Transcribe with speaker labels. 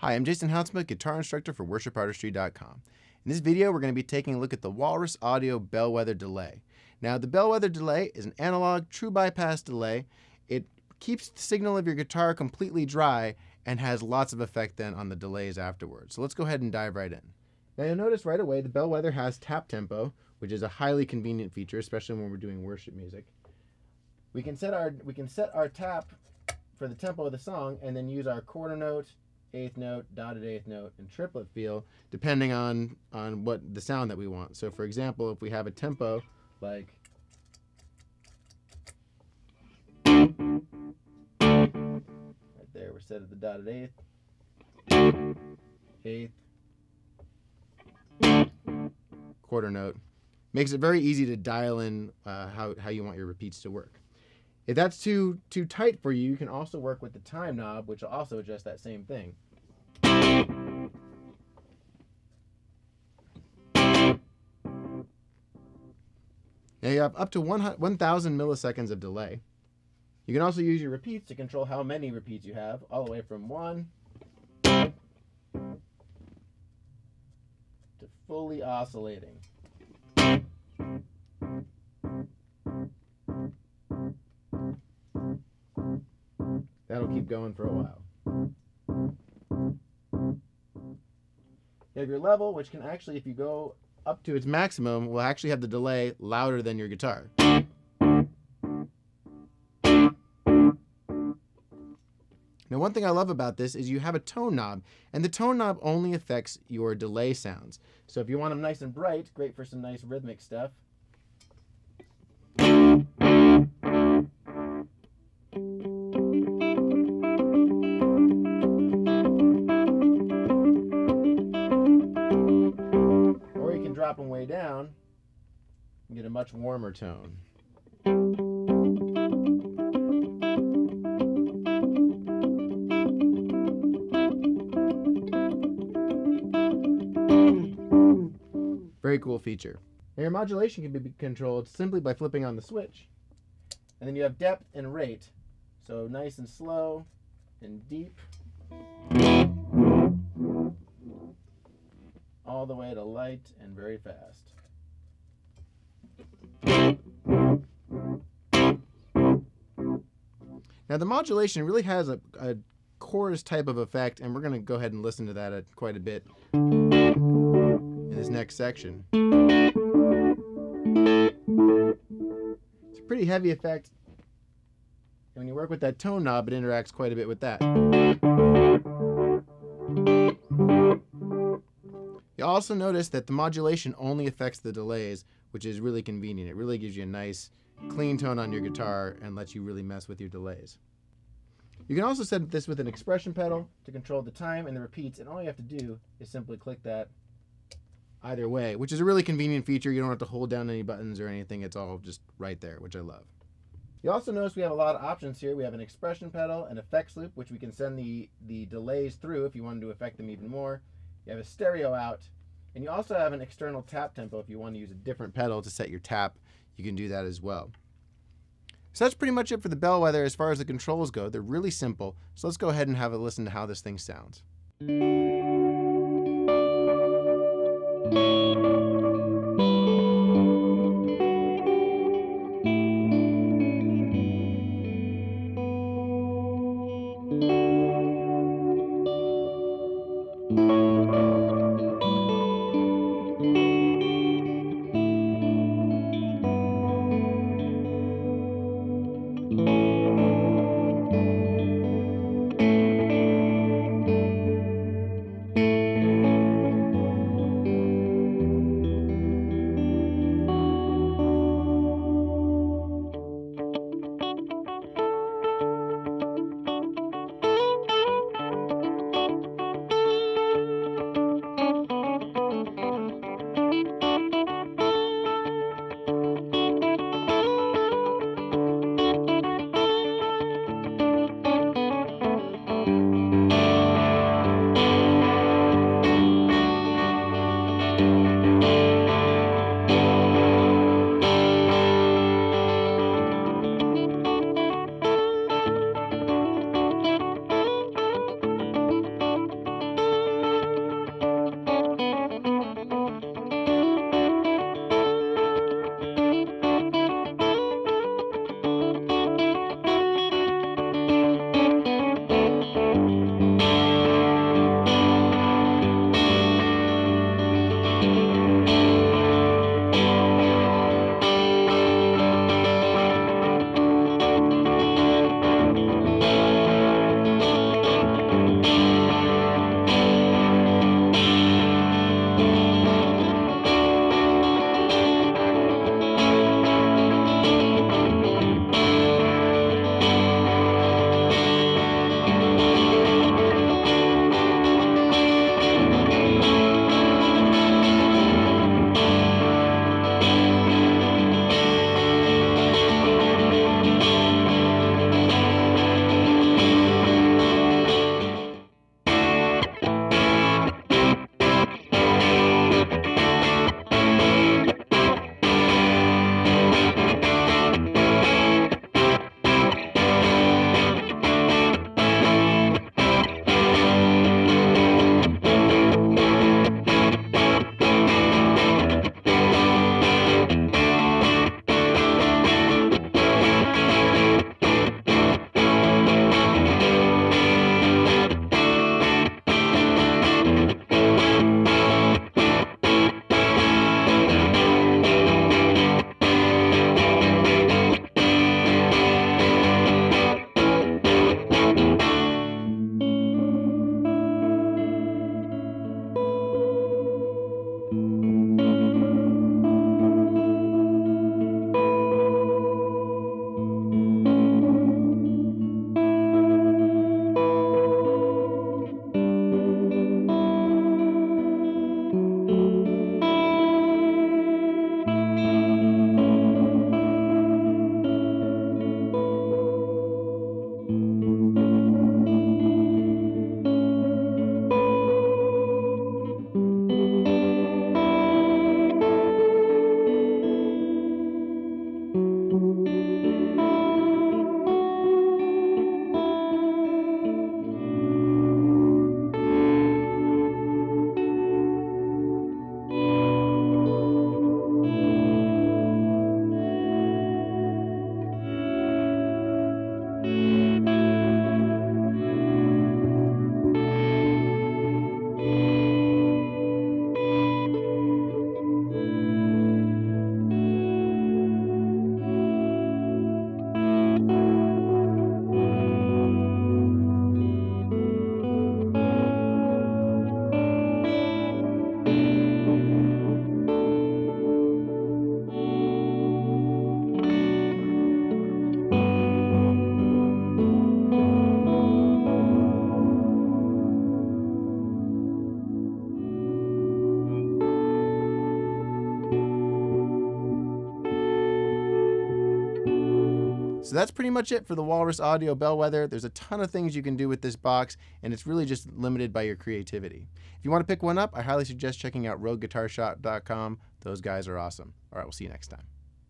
Speaker 1: Hi, I'm Jason Hounsmith, guitar instructor for worshipartistry.com. In this video, we're going to be taking a look at the Walrus Audio Bellwether delay. Now, the Bellwether delay is an analog true bypass delay. It keeps the signal of your guitar completely dry and has lots of effect then on the delays afterwards. So let's go ahead and dive right in. Now you'll notice right away the Bellwether has tap tempo, which is a highly convenient feature, especially when we're doing worship music. We can set our tap for the tempo of the song and then use our quarter note, eighth note, dotted eighth note, and triplet feel depending on what the sound that we want. So for example, if we have a tempo like right there, we're set at the dotted eighth, quarter note. Makes it very easy to dial in how you want your repeats to work. If that's too tight for you, you can also work with the time knob, which will also adjust that same thing. Now you have up to 1,000 milliseconds of delay. You can also use your repeats to control how many repeats you have, all the way from 1 to fully oscillating. That'll keep going for a while. You have your level, which can actually, if you go up to its maximum, will actually have the delay louder than your guitar. Now, one thing I love about this is you have a tone knob, and the tone knob only affects your delay sounds. So if you want them nice and bright, great for some nice rhythmic stuff. Drop them way down and get a much warmer tone. Very cool feature. Now your modulation can be controlled simply by flipping on the switch. And then you have depth and rate. So nice and slow and deep, all the way to light and very fast. Now the modulation really has a chorus type of effect, and we're going to go ahead and listen to that quite a bit in this next section. It's a pretty heavy effect, and when you work with that tone knob, it interacts quite a bit with that. You'll also notice that the modulation only affects the delays, which is really convenient. It really gives you a nice, clean tone on your guitar and lets you really mess with your delays. You can also set this with an expression pedal to control the time and the repeats, and all you have to do is simply click that either way, which is a really convenient feature. You don't have to hold down any buttons or anything. It's all just right there, which I love. You also notice we have a lot of options here. We have an expression pedal, an effects loop, which we can send the delays through if you wanted to affect them even more. You have a stereo out, and you also have an external tap tempo. If you want to use a different pedal to set your tap, you can do that as well. So that's pretty much it for the Bellwether as far as the controls go. They're really simple, so let's go ahead and have a listen to how this thing sounds. So that's pretty much it for the Walrus Audio Bellwether. There's a ton of things you can do with this box, and it's really just limited by your creativity. If you want to pick one up, I highly suggest checking out RogueGuitarShop.com. Those guys are awesome. All right, we'll see you next time.